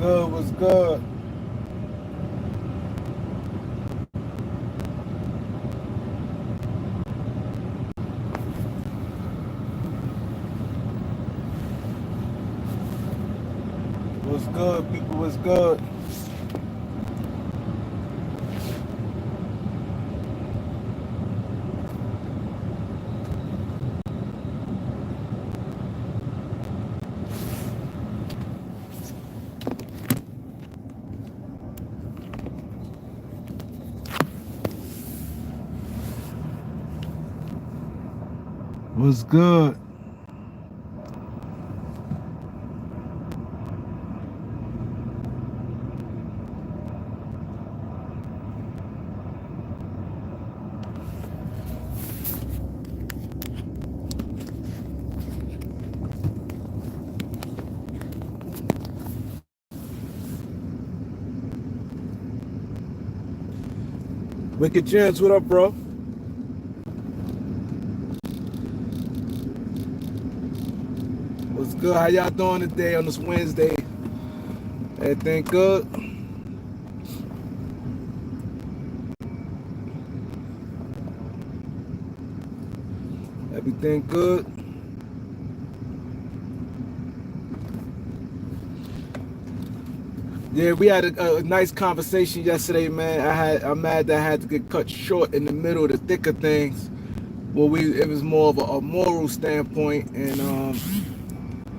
good? What's good? What's good, people? What's good? What's good? Wicked Gents, what up, bro? What's good? How y'all doing today on this Wednesday? Everything good? Everything good? Yeah, we had a nice conversation yesterday, man. I'm mad that I had to get cut short in the middle of the thick of things. Well, it was more of a moral standpoint, and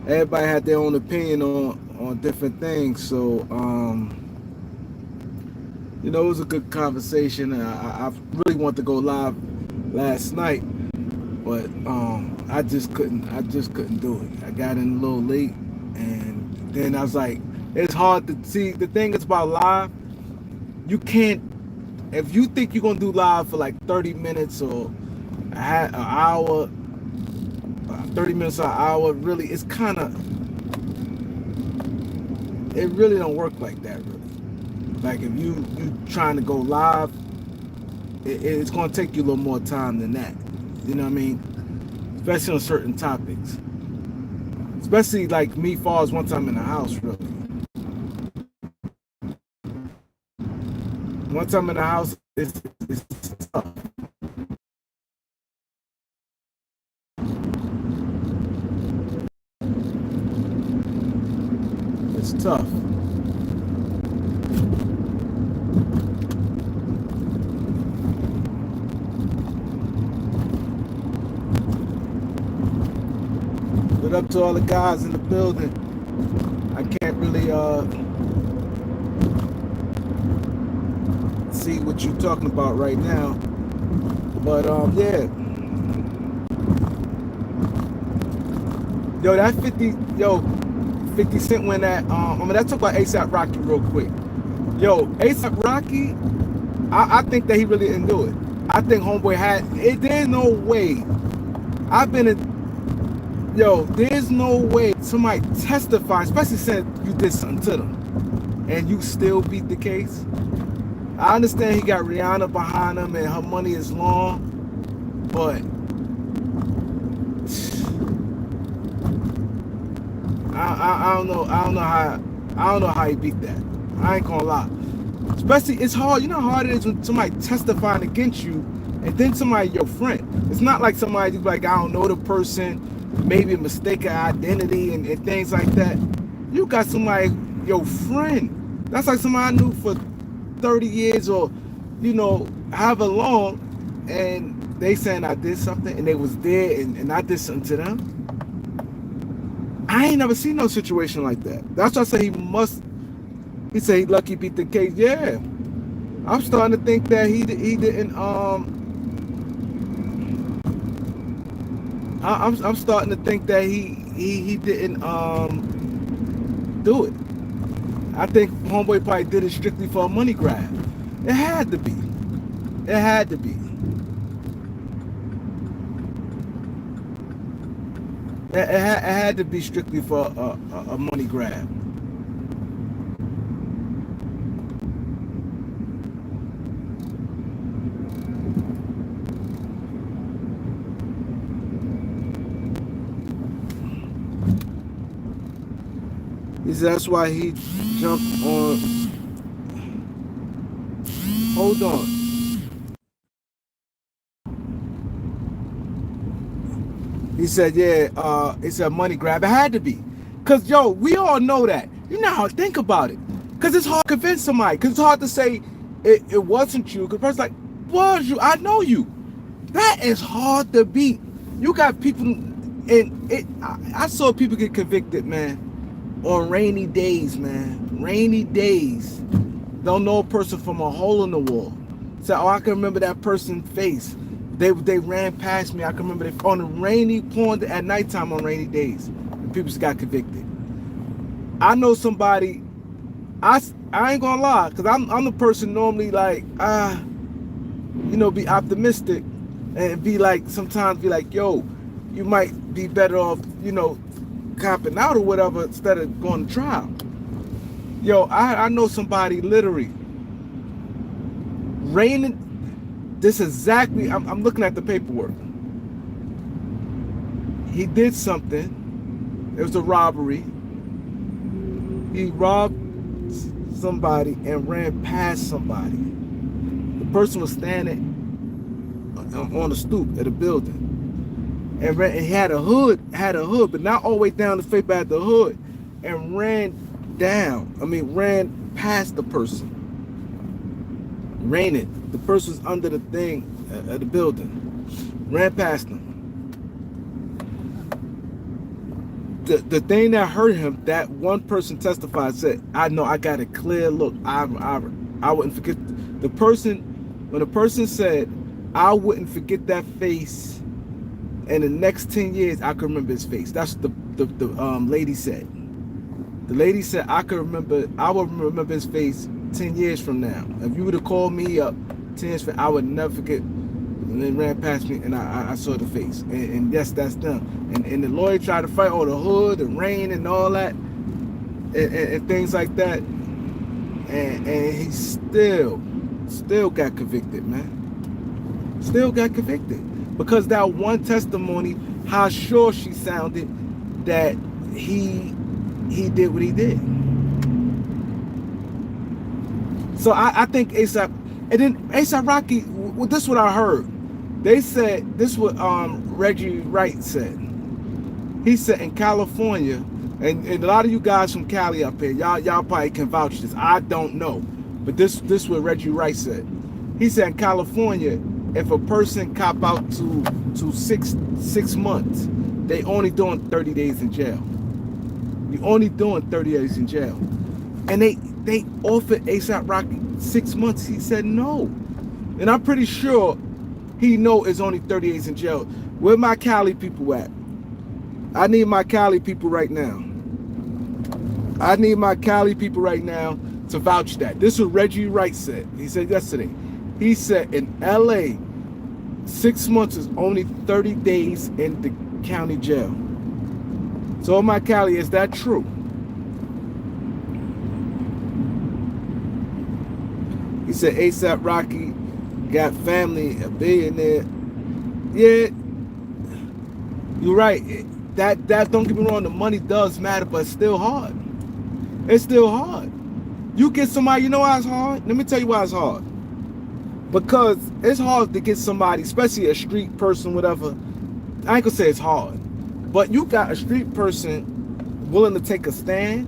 everybody had their own opinion on different things. So it was a good conversation. I really wanted to go live last night, but I just couldn't. I just couldn't do it. I got in a little late, and then I was like, it's hard to see. The thing is about live, you can't. If you think you're gonna do live for like 30 minutes or an hour, 30 minutes or an hour, really, it's kind of. It really don't work like that, really. Like if you trying to go live, it's gonna take you a little more time than that. You know what I mean? Especially on certain topics. Especially like me falls one time in the house, really. One time in the house, it's tough. It's tough. But up to all the guys in the building, I can't really see what you're talking about right now. But yeah. Yo, that 50 Cent when that let's talk about ASAP Rocky real quick. Yo, ASAP Rocky, I think that he really didn't do it. I think Homeboy had it. There's no way. I've been in. Yo, there's no way somebody testify, especially saying you did something to them, and you still beat the case. I understand he got Rihanna behind him and her money is long, but I don't know. I don't know how he beat that. I ain't gonna lie. Especially, it's hard. You know how hard it is when somebody testifying against you, and then somebody your friend. It's not like somebody like I don't know the person, maybe a mistaken identity and things like that. You got somebody your friend. That's like somebody I knew for 30 years or however long, and they saying I did something and they was there and I did something to them. I ain't never seen no situation like that. That's why I say he said he lucky beat the case. Yeah. I'm starting to think that he didn't I'm starting to think that he didn't do it. I think Homeboy probably did it strictly for a money grab. It had to be. It had to be. It had to be strictly for a money grab. He said that's why he jumped on. Hold on. He said, yeah, it's a money grab. It had to be. Because, yo, we all know that. You know how to think about it. Because it's hard to convince somebody. Because it's hard to say it wasn't you. Because the person's like, was you? I know you. That is hard to beat. You got people, and I saw people get convicted, man, on rainy days, man. Rainy days. Don't know a person from a hole in the wall. Say, oh, I can remember that person's face. They ran past me. I can remember they on a rainy pond at nighttime on rainy days. And people just got convicted. I know somebody. I ain't gonna lie, cause I'm the person normally like be optimistic and be like sometimes be like, yo, you might be better off, copping out or whatever instead of going to trial. Yo, I know somebody literally raining. This exactly, I'm looking at the paperwork. He did something. It was a robbery. He robbed somebody and ran past somebody. The person was standing on the stoop at a building. And he had a hood, but not all the way down the face, but at the hood. And ran past the person. Ran it. The person was under the thing at the building. Ran past him. The thing that hurt him, that one person testified, said, I know I got a clear look. I wouldn't forget the person. When the person said, I wouldn't forget that face, and the next 10 years I could remember his face. That's the lady said. The lady said I would remember his face 10 years from now. If you would have called me up 10 years from now, I would never forget. And then ran past me and I saw the face. And yes, that's them. And the lawyer tried to fight all the hood, the rain and all that and things like that. And he still got convicted, man. Still got convicted. Because that one testimony, how sure she sounded that he did what he did. So I think ASAP, and then ASAP Rocky, well, this is what I heard. They said, this is what Reggie Wright said. He said in California, and a lot of you guys from Cali up here, y'all probably can vouch this. I don't know. But this is what Reggie Wright said. He said in California, if a person cop out to 6 months, they only doing 30 days in jail. You're only doing 30 days in jail. And they offered ASAP Rocky 6 months. He said no. And I'm pretty sure he know it's only 30 days in jail. Where my Cali people at? I need my Cali people right now. I need my Cali people right now to vouch that. This is what Reggie Wright said. He said yesterday. He said in LA, 6 months is only 30 days in the county jail. So my Cali, is that true? He said ASAP Rocky got family, a billionaire. Yeah, you're right. That don't get me wrong, the money does matter, but it's still hard. It's still hard. You get somebody, you know why it's hard? Let me tell you why it's hard. Because it's hard to get somebody, especially a street person, whatever. I ain't gonna say it's hard, but you got a street person willing to take a stand,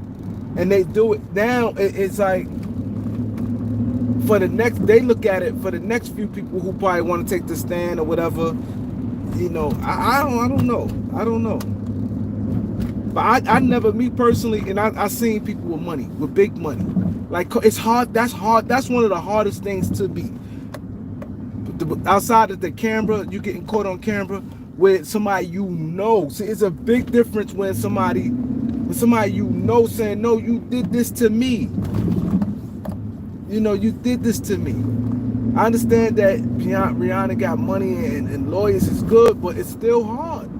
and they do it now. It's like for the next, they look at it for the next few people who probably want to take the stand or whatever. You know, I don't know. But I never, me personally, and I seen people with money, with big money. Like, it's hard. That's hard. That's one of the hardest things to be. Outside of the camera, you getting caught on camera with somebody you know. See, it's a big difference when somebody you know saying, no, you did this to me. You know, you did this to me. I understand that Rihanna got money and lawyers is good, but it's still hard.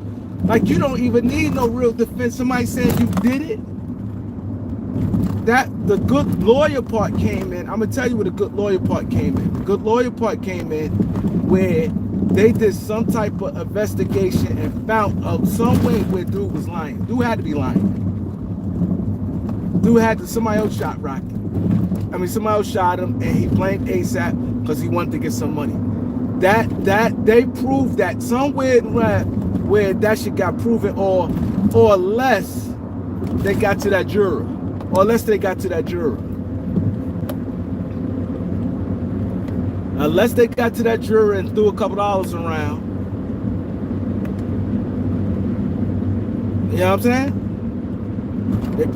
Like, you don't even need no real defense. Somebody saying you did it. That the good lawyer part came in. I'm gonna tell you where the good lawyer part came in. The good lawyer part came in where they did some type of investigation and found some way where dude was lying. Dude had to be lying. Dude had somebody else shot Rocky. I mean, somebody else shot him, and he blamed ASAP because he wanted to get some money. That they proved that somewhere where that shit got proven, or less they got to that juror, or less they got to that juror. Unless they got to that juror and threw a couple dollars around. You know what I'm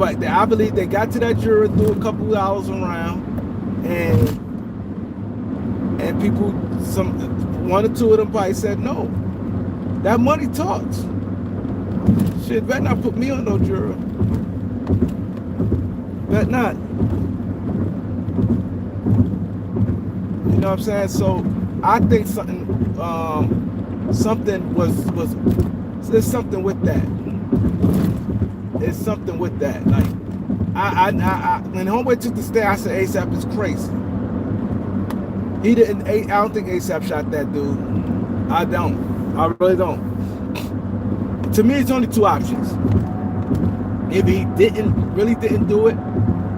saying? I believe they got to that juror, threw a couple dollars around, and people, one or two of them probably said no. That money talks. Shit, better not put me on no juror. Better not. You know what I'm saying? So I think something there's something with that. There's something with that. Like when Homeboy took the stand, I said ASAP is crazy. He didn't. I don't think ASAP shot that dude. I don't. I really don't. To me, it's only two options. If he really didn't do it,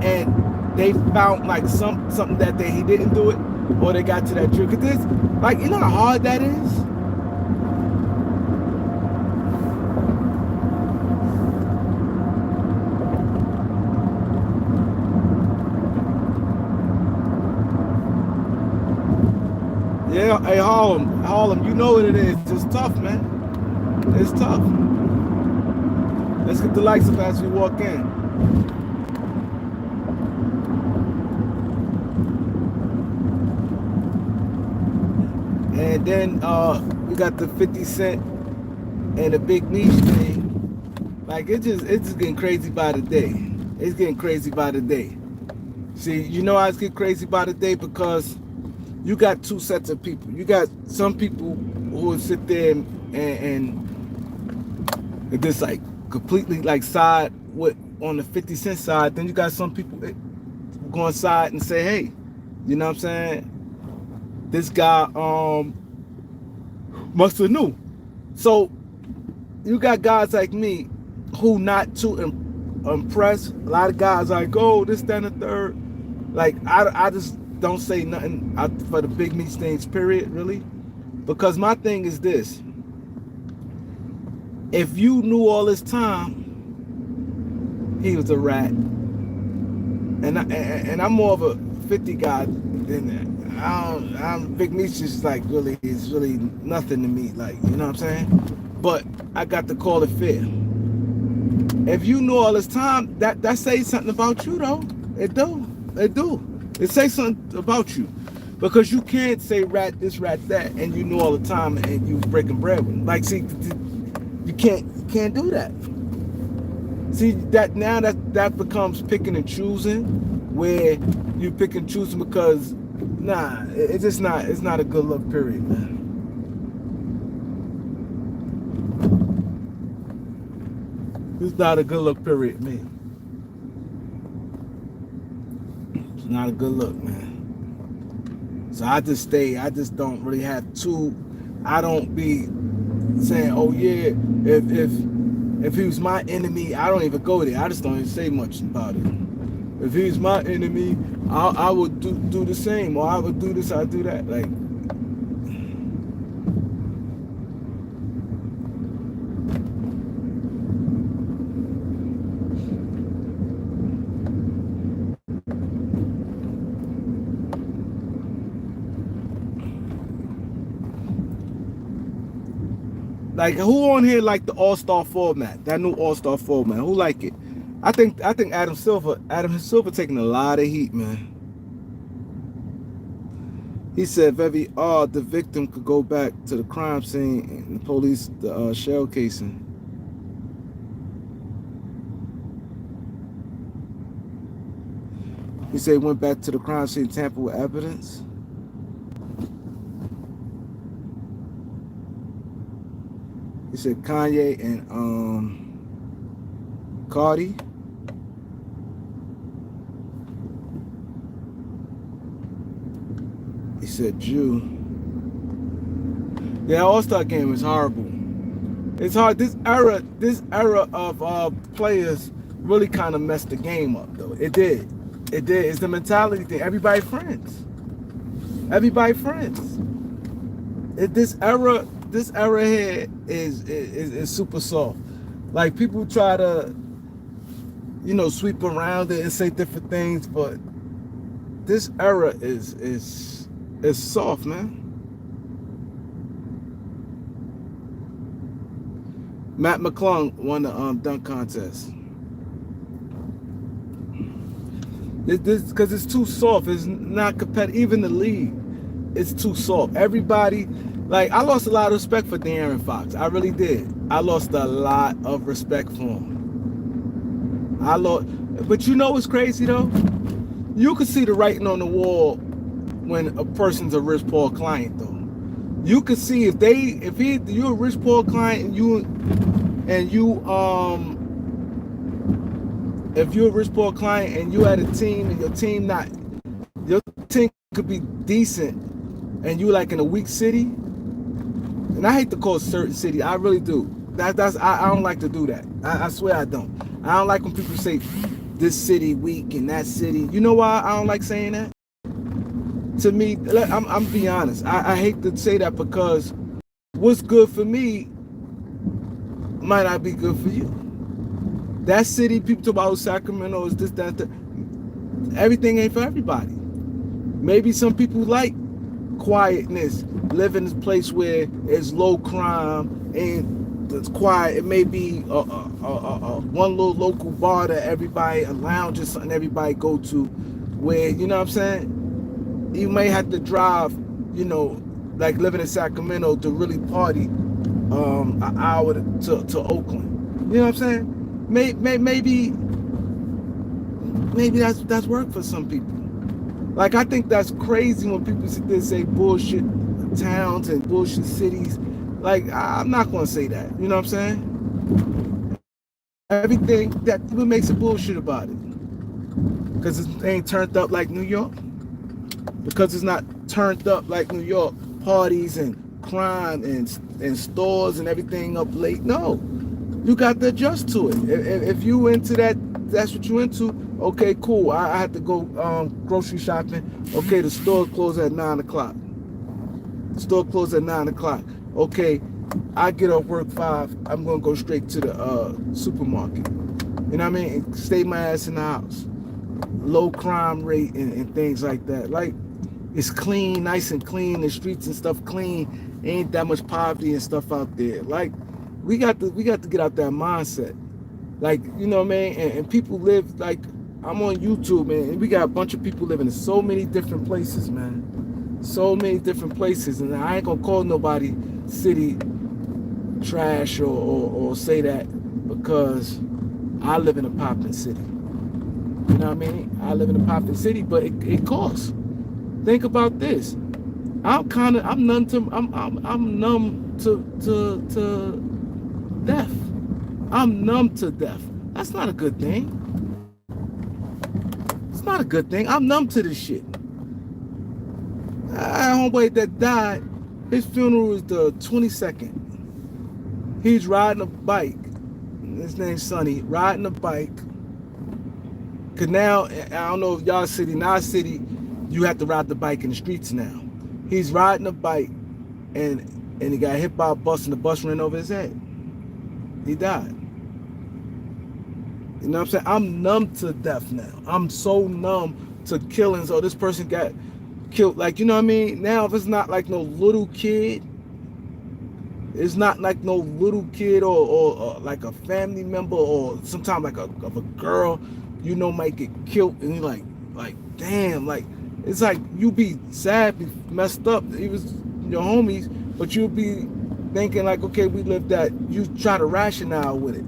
and they found like something that he didn't do it, or they got to that truth. Cause this, like, you know how hard that is. Yeah, hey Harlem, you know what it is. It's tough, man. It's tough. Let's get the lights up as we walk in. And then we got the 50 Cent and the Big Meech thing. Like it's just getting crazy by the day. It's getting crazy by the day. See, you know how it's getting crazy by the day? Because you got two sets of people. You got some people who will sit there and just like completely like side with on the 50 Cent side. Then you got some people that go on side and say, hey, you know what I'm saying? This guy must have knew. So you got guys like me who not too impressed. A lot of guys like, oh, this, that, and the third. Like I just don't say nothing for the Big Meech things, period, really. Because my thing is this. If you knew all this time he was a rat, and I'm more of a 50 guy than that. Big Meech is like really nothing to me, like, you know what I'm saying? But I got to call it fair. If you knew all this time, that says something about you, though. It do. It says something about you, because you can't say rat this, rat that, and you knew all the time and you breaking bread with them. Like, see, you can't do that. See, that now that becomes picking and choosing, where you pick and choosing because it's just not. It's not a good look, period, man. It's not a good look, period, man. It's not a good look, man. So I just don't really have to. I don't be saying, oh yeah, if he was my enemy, I don't even go there. I just don't even say much about it. If he's my enemy, I would do the same, or I would do this, I do that. Like, who on here like the All-Star format? That new All-Star format. Who like it? I think Adam Silver taking a lot of heat, man. He said the victim could go back to the crime scene and the police the shell casing. He said he went back to the crime scene, tamper with evidence. He said Kanye and Cardi. He said Jew. Yeah, All-Star game is horrible. It's hard. This era of players really kind of messed the game up, though. It did. It did. It's the mentality thing. Everybody friends. Everybody friends. This era here is super soft. Like, people try to, sweep around it and say different things, but this era is soft, man. Matt McClung won the dunk contest. This because it's too soft. It's not competitive. Even the league, it's too soft. Everybody, like, I lost a lot of respect for De'Aaron Fox. I really did. I lost a lot of respect for him. But you know what's crazy though? You can see the writing on the wall when a person's a Rich Paul client, though. You can see if you're a Rich Paul client and if you're a Rich Paul client and you had a team and your team could be decent and you like in a weak city, and I hate to call certain city, I really do. I don't like to do that. I swear I don't. I don't like when people say this city weak and that city. You know why I don't like saying that? To me, I'm being honest. I hate to say that because what's good for me might not be good for you. That city, people talk about Sacramento is this, that, that. Everything ain't for everybody. Maybe some people like quietness, live in a place where it's low crime and it's quiet. It may be one little local bar that a lounge or something everybody go to, where, you know what I'm saying? You may have to drive, like living in Sacramento to really party an hour to Oakland. You know what I'm saying? Maybe that's work for some people. Like, I think that's crazy when people sit there and say bullshit towns and bullshit cities. Like, I'm not gonna say that. You know what I'm saying? Everything that even makes it bullshit about it. Because it ain't turned up like New York. Because it's not turned up like New York, parties and crime and stores and everything up late. No, you got to adjust to it. If you into that, that's what you into. Okay, cool. I had to go grocery shopping. Okay, the store closed at 9 o'clock. The store closed at 9 o'clock. Okay, I get off work 5. I'm gonna go straight to the supermarket. You know what I mean? And stay my ass in the house. Low crime rate and things like that. Like, it's clean, nice and clean. The streets and stuff clean. Ain't that much poverty and stuff out there. Like, we got to get out that mindset. Like, you know what I mean? And people live, like, I'm on YouTube, man, and we got a bunch of people living in so many different places, man. So many different places. And I ain't gonna call nobody city trash or say that, because I live in a popping city. You know what I mean? I live in a popping city, but it costs. Think about this. I'm numb to death. I'm numb to death. That's not a good thing. It's not a good thing. I'm numb to this shit. I had a homeboy that died. His funeral is the 22nd. He's riding a bike. His name's Sonny. Riding a bike. Cause now, I don't know if y'all city, in our city, you have to ride the bike in the streets now. He's riding a bike and he got hit by a bus and the bus ran over his head. He died. You know what I'm saying? I'm numb to death now. I'm so numb to killings. Oh, this person got killed. Like, you know what I mean? Now, if it's not like no little kid, it's not like no little kid or like a family member or sometimes like of a girl, might get killed, and you're like damn, like, it's like you be sad, be messed up. It was your homies, but you'll be thinking like, okay, we lived that. You try to rationale with it.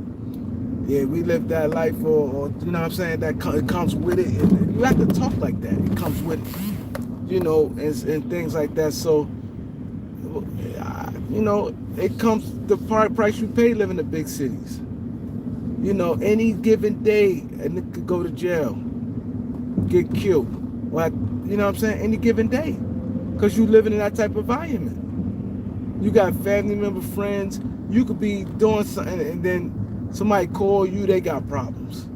Yeah, we lived that life, or you know what I'm saying? That it comes with it. And you have to talk like that. It comes with it, and things like that. So, it comes the price you pay living in big cities. Any given day, a nigga could go to jail, get killed. Like, you know what I'm saying? Any given day. Because you living in that type of environment. You got family member, friends. You could be doing something and then somebody call you, they got problems.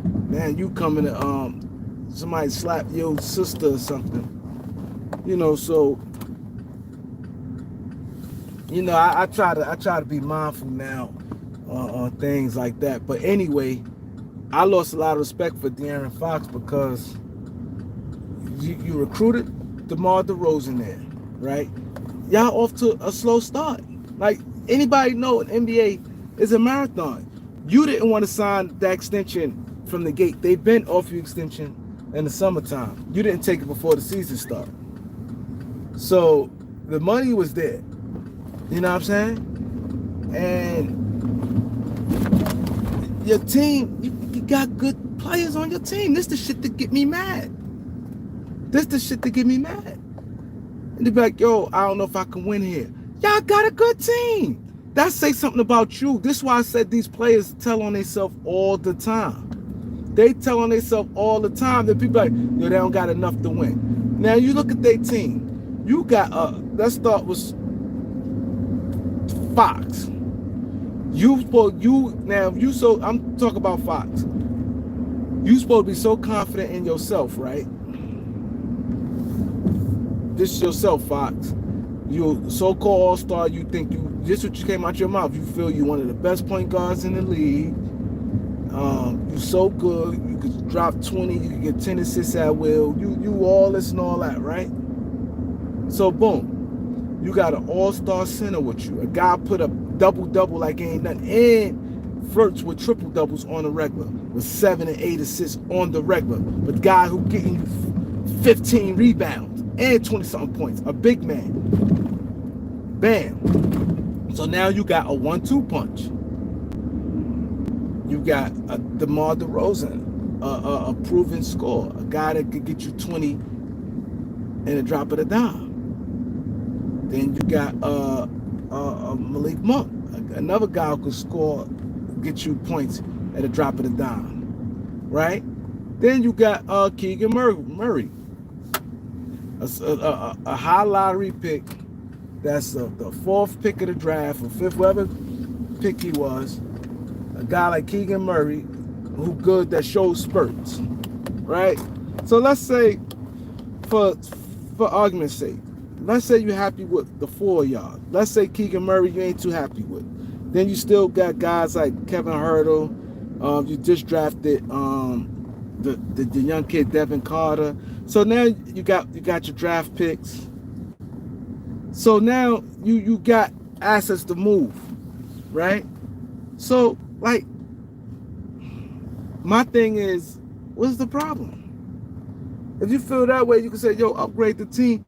Man, you coming to somebody slap your sister or something. You know, so I try to be mindful now on things like that. But anyway, I lost a lot of respect for De'Aaron Fox because you recruited DeMar DeRozan there, right? Y'all off to a slow start. Like anybody know, an NBA is a marathon. You didn't want to sign that extension from the gate. They've been off your extension in the summertime. You didn't take it before the season started. So the money was there. You know what I'm saying? And your team, you got good players on your team. This the shit that get me mad. This the shit that get me mad. And they be like, yo, I don't know if I can win here. Y'all got a good team. That say something about you. This is why I said these players tell on themselves all the time. They tell on themselves all the time that people like, yo, they don't got enough to win. Now you look at their team. You got let's start with Fox. I'm talking about Fox. You supposed to be so confident in yourself, right? This is yourself, Fox. You so-called all-star, you think just what you came out your mouth. You feel you one of the best point guards in the league. You so good, you could drop 20, you could get 10 assists at will. You all this and all that, right? So boom. You got an all-star center with you. A guy put a double-double like ain't nothing. And flirts with triple-doubles on the regular. With 7 and 8 assists on the regular. But the guy who getting you 15 rebounds and 20-something points. A big man. Bam. So now you got a 1-2 punch. You got a DeMar DeRozan. A proven scorer. A guy that could get you 20 in a drop of a dime. Then you got Malik Monk, another guy who could score, get you points at a drop of a dime, right? Then you got Keegan Murray, a high lottery pick. That's the 4th pick of the draft, or 5th, whatever pick he was. A guy like Keegan Murray, who good, that shows spurts, right? So let's say, for argument's sake, let's say you're happy with the 4 of y'all. Let's say Keegan Murray you ain't too happy with. Then you still got guys like Kevin Hurdle. You just drafted the young kid Devin Carter. So now you got your draft picks. So now you got assets to move, right? So like my thing is, what's the problem? If you feel that way, you can say, yo, upgrade the team.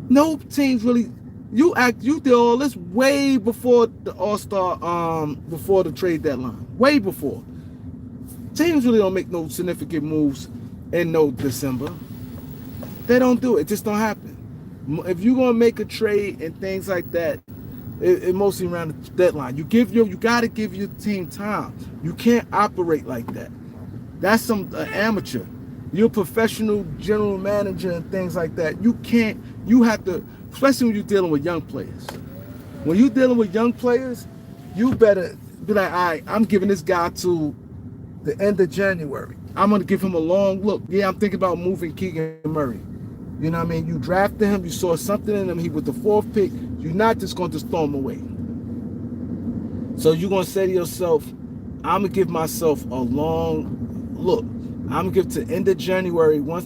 No teams really. You did all this way before the All-Star, before the trade deadline. Way before. Teams really don't make no significant moves in no December. They don't do it. It just don't happen. If you're gonna make a trade and things like that, it mostly around the deadline. You gotta give your team time. You can't operate like that. That's some amateur. You're a professional general manager and things like that. You have to, especially when you're dealing with young players. When you're dealing with young players, you better be like, all right, I'm giving this guy to the end of January. I'm going to give him a long look. Yeah, I'm thinking about moving Keegan Murray. You know what I mean? You drafted him. You saw something in him. He was the 4th pick. You're not just going to just throw him away. So you're going to say to yourself, I'm going to give myself a long look. I'm going to give to the end of January. I'm going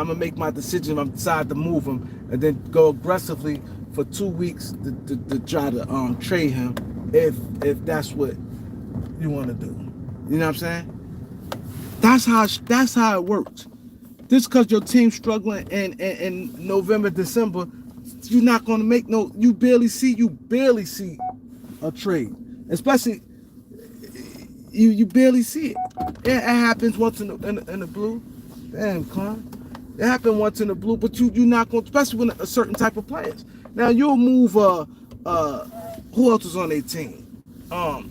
to make my decision if I decide to move him, and then go aggressively for 2 weeks to try to trade him if that's what you want to do. You know what I'm saying? That's how it works. Just because your team's struggling in November, December, you're not going to make you barely see a trade. Especially, you barely see it. It happens once in the blue. Damn, Con. It happened once in the blue, but you're not going, especially when a certain type of players. Now you'll move who else was on their team?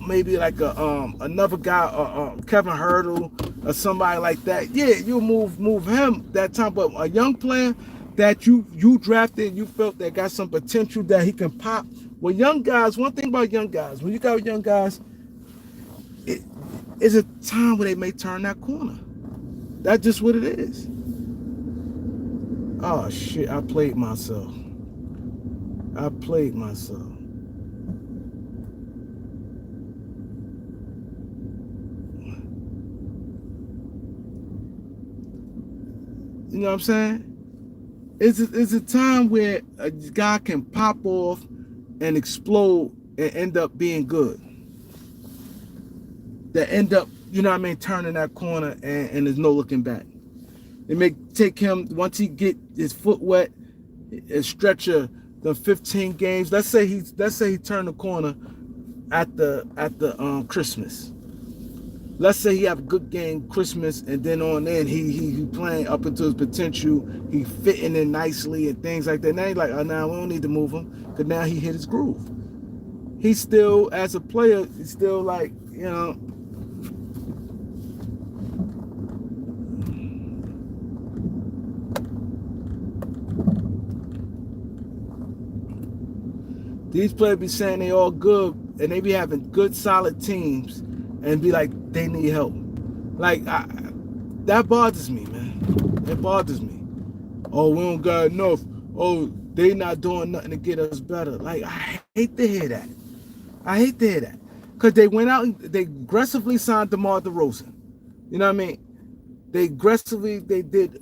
Maybe like another guy, Kevin Hurdle or somebody like that. Yeah, you'll move him that time, but a young player that you drafted, you felt that got some potential that he can pop. Well, young guys, one thing about young guys, when you got young guys, It's a time where they may turn that corner. That's just what it is. Oh shit! I played myself. I played myself. You know what I'm saying? It's a time where a guy can pop off and explode and end up being good. That end up, you know what I mean, turning that corner and there's no looking back. It may take him, once he get his foot wet, a stretcher the 15 games. Let's say he turned the corner at the Christmas. Let's say he have a good game Christmas, and then on in he playing up into his potential. He fitting in nicely and things like that. Now he's like, oh, now we don't need to move him because now he hit his groove. He's still, as a player, he's still like, you know. These players be saying they all good, and they be having good, solid teams, and be like, they need help. Like, that bothers me, man. It bothers me. Oh, we don't got enough. Oh, they not doing nothing to get us better. Like, I hate to hear that. I hate to hear that. Because they went out and they aggressively signed DeMar DeRozan. You know what I mean? They did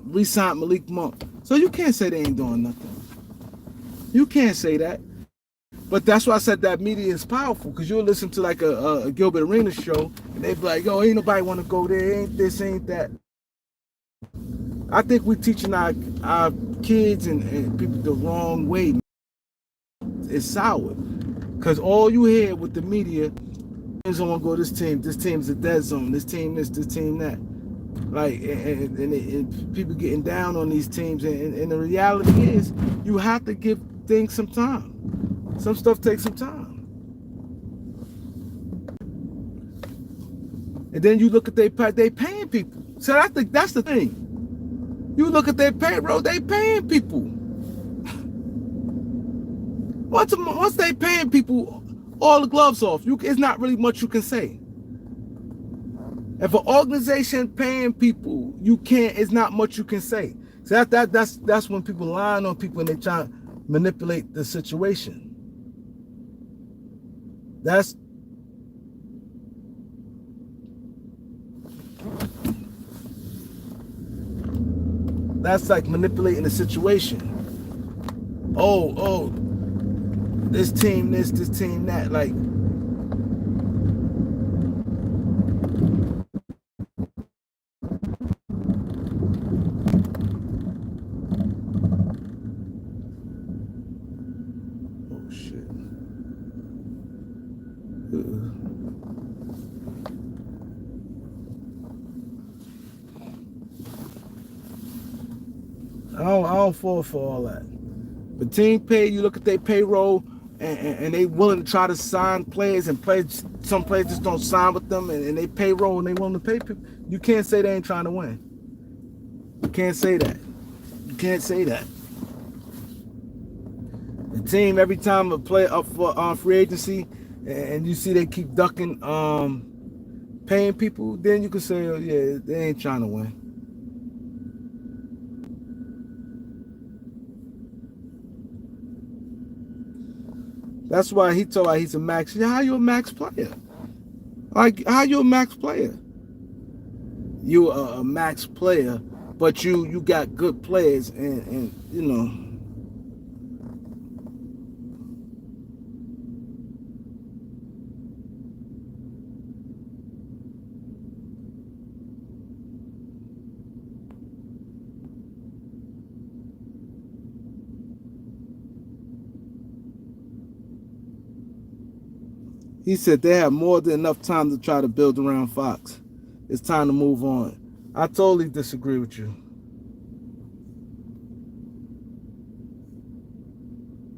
re-signed Malik Monk. So you can't say they ain't doing nothing. You can't say that. But that's why I said that media is powerful, because you'll listen to like a Gilbert Arenas show, and they be like, yo, ain't nobody want to go there, ain't this, ain't that. I think we're teaching our kids and people the wrong way. It's sour. Because all you hear with the media is, I want to go this team's a dead zone, this team this team that. Like, and people getting down on these teams, and the reality is, you have to give things some time. Some stuff takes some time. And then you look at they paying people. So I think that's the thing. You look at their payroll, they paying people. Once they paying people all the gloves off, it's not really much you can say. If an organization paying people, it's not much you can say. So that's when people lying on people and they try to manipulate the situation. That's like manipulating the situation. Oh, this team this team that. Like, oh shit. I don't fall for all that. The team pay, you look at their payroll, and they willing to try to sign players, and some players just don't sign with them, and they payroll and they willing to pay people. You can't say they ain't trying to win. You can't say that. You can't say that. The team, every time a player up for free agency, and you see they keep ducking paying people, then you can say, oh yeah, they ain't trying to win. That's why he told her he's a max. How you a max player? Like, how you a max player? You a max player, but you got good players, and you know. He said they have more than enough time to try to build around Fox. It's time to move on. I totally disagree with you.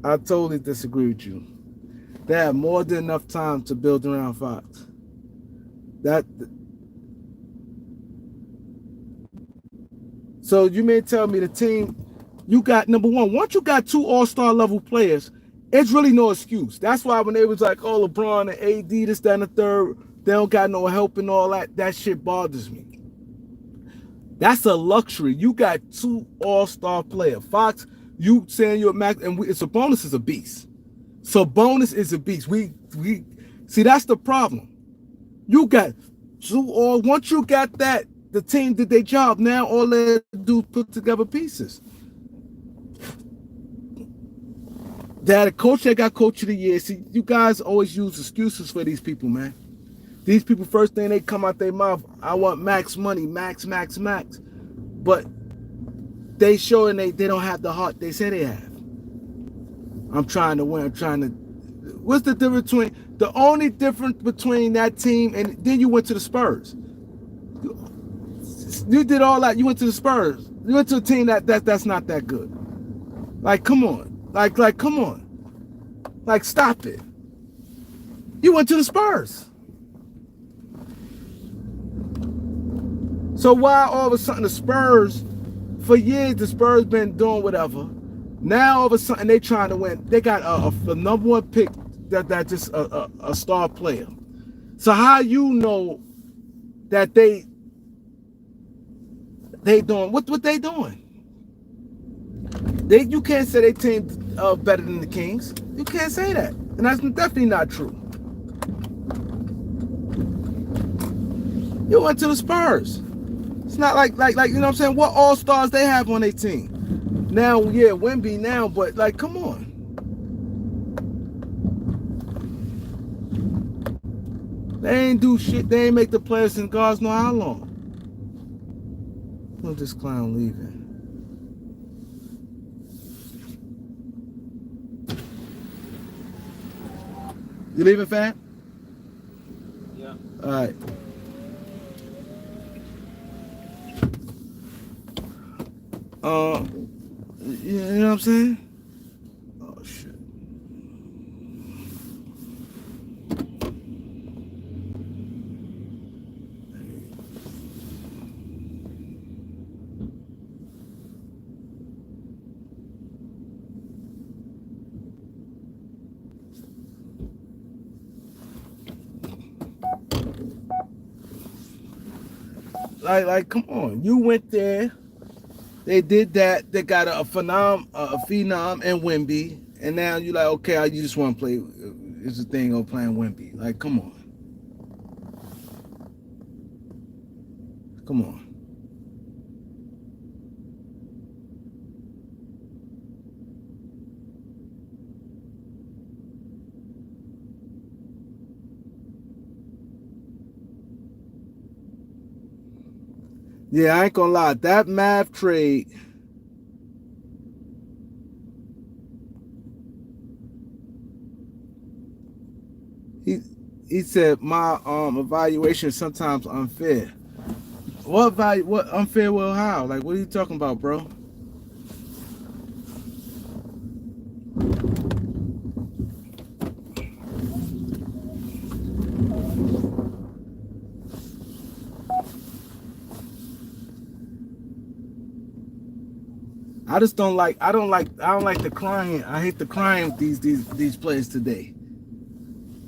I totally disagree with you. They have more than enough time to build around Fox. So you may tell me the team, you got, number one, once you got two all-star level players, it's really no excuse. That's why when they was like, oh, LeBron and AD, this, that, and the third, They don't got no help and all that. That shit bothers me. That's a luxury. You got 2 all-star players. Fox, you saying you're a max, and Sabonis is a beast. Sabonis is a beast. We see, that's the problem. You got 2 all. Once you got that, the team did their job. Now all they do is put together pieces. They had a coach that got coach of the year. See, you guys always use excuses for these people, man. These people, first thing they come out their mouth, I want max money, max. But they showing they don't have the heart they say they have. I'm trying to win. What's the difference between, the only difference between that team and then you went to the Spurs? You did all that. You went to the Spurs. You went to a team that's not that good. Like, come on. Like, come on. Like, stop it. You went to the Spurs. So why all of a sudden the Spurs, for years the Spurs been doing whatever. Now all of a sudden they trying to win. They got a number 1 pick that just a star player. So how you know that they doing what they doing? You can't say they team better than the Kings. You can't say that, and that's definitely not true. You went to the Spurs. It's not like you know what I'm saying. What all stars they have on their team now? Yeah, Wemby now, but like, come on. They ain't do shit. They ain't make the players in guards know how long. Look at this clown leaving. You leaving, fam? Yeah. All right. You know what I'm saying? Oh shit. Like, come on. You went there. They did that. They got a phenom and Wemby, and now you like, okay, you just want to play. It's a thing of playing Wemby. Like, come on. Yeah, I ain't gonna lie. That Mav trade, he said my evaluation is sometimes unfair. What unfair? Well, how? Like, what are you talking about, bro? I just don't like. I don't like the crying. I hate the crying with these players today.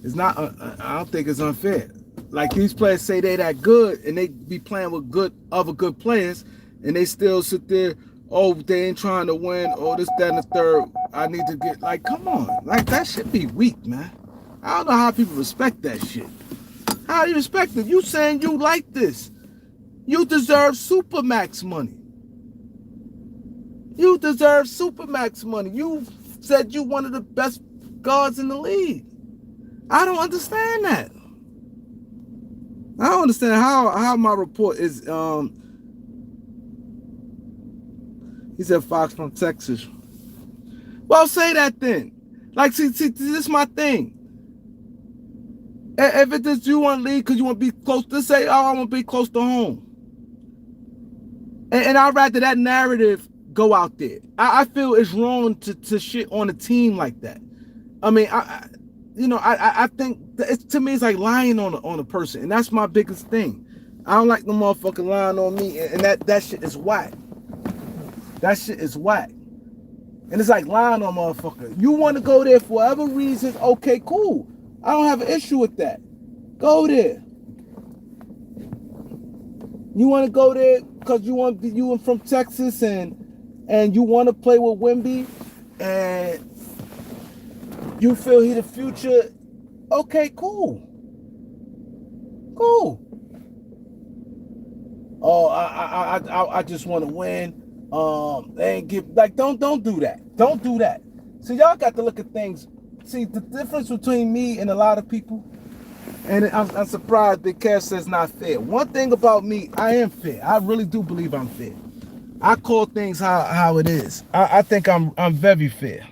It's not. I don't think it's unfair. Like, these players say they that good, and they be playing with other good players, and they still sit there. Oh, they ain't trying to win. Oh, this, that, and the third. I need to get, like, come on. Like, that should be weak, man. I don't know how people respect that shit. How do you respect it? You saying you like this? You deserve Supermax money. You deserve Supermax money. You said you one of the best guards in the league. I don't understand that. I don't understand how my report is. He said Fox from Texas. Well, say that then. Like, see, this is my thing. If it is you want to leave because you want to be close, to say, oh, I want to be close to home. And I'd rather that narrative go out there. I feel it's wrong to shit on a team like that. I mean, I think to me it's like lying on a person, and that's my biggest thing. I don't like the motherfucker lying on me, and that shit is whack. That shit is whack. And it's like lying on motherfucker. You want to go there for whatever reason, okay, cool. I don't have an issue with that. Go there. You want to go there because you are from Texas and you want to play with Wemby and you feel he the future. Okay, cool. Cool. Oh, I just want to win. They ain't give like don't do that. Don't do that. So y'all got to look at things. See the difference between me and a lot of people. And I'm surprised Big Kev says not fair. One thing about me, I am fair. I really do believe I'm fair. I call things how it is. I think I'm very fair.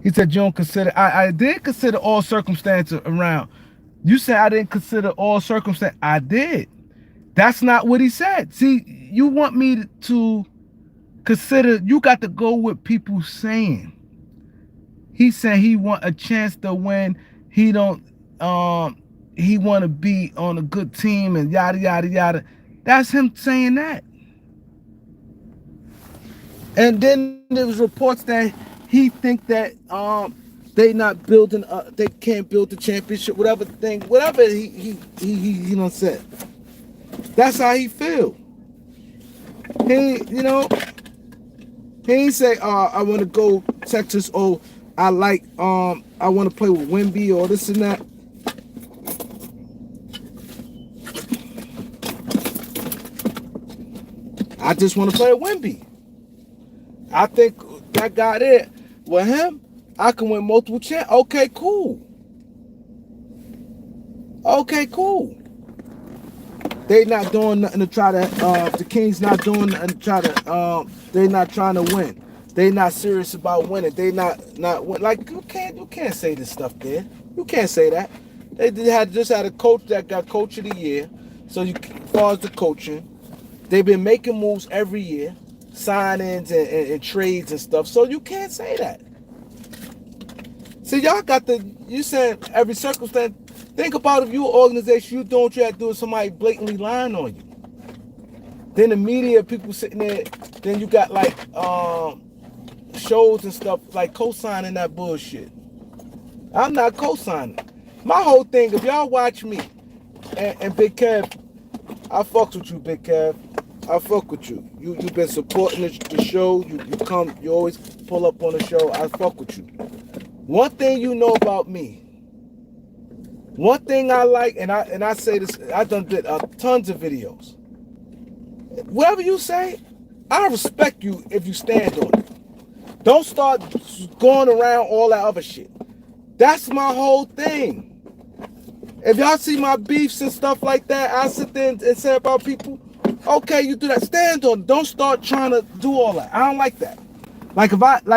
He said you don't consider. I did consider all circumstances around. You said I didn't consider all circumstances. I did. That's not what he said. See, you want me to consider. You got to go with people saying. He said he want a chance to win. He don't. He want to be on a good team and yada yada yada. That's him saying that. And then there was reports that he think that they not building. They can't build the championship. Whatever he done said. That's how he feel. He he ain't say I want to go Texas. Oh, I want to play with Wemby or this and that. I just want to play with Wemby. I think that guy there, with him, I can win multiple champs. Okay, cool. Okay, cool. They not doing nothing to try to. The Kings not doing nothing to try to. They not trying to win. They not serious about winning. They not win. Like you can't say this stuff there. You can't say that. They just had a coach that got coach of the year. So as far as the coaching, they've been making moves every year, signings and trades and stuff. So you can't say that. See, y'all got you said every circumstance. Think about if you an organization, you doing what you have to do, somebody blatantly lying on you. Then the media, people sitting there, then you got like shows and stuff like co-signing that bullshit. I'm not co-signing. My whole thing, if y'all watch me and Big Kev, I fucks with you, Big Kev. I fuck with you. You've been supporting the show. You always pull up on the show. I fuck with you. One thing you know about me. One thing I like, and I say this, I done did tons of videos. Whatever you say, I respect you if you stand on it. Don't start going around all that other shit. That's my whole thing. If y'all see my beefs and stuff like that, I sit there and say about people, okay, you do that. Stand on it. Don't start trying to do all that. I don't like that. Like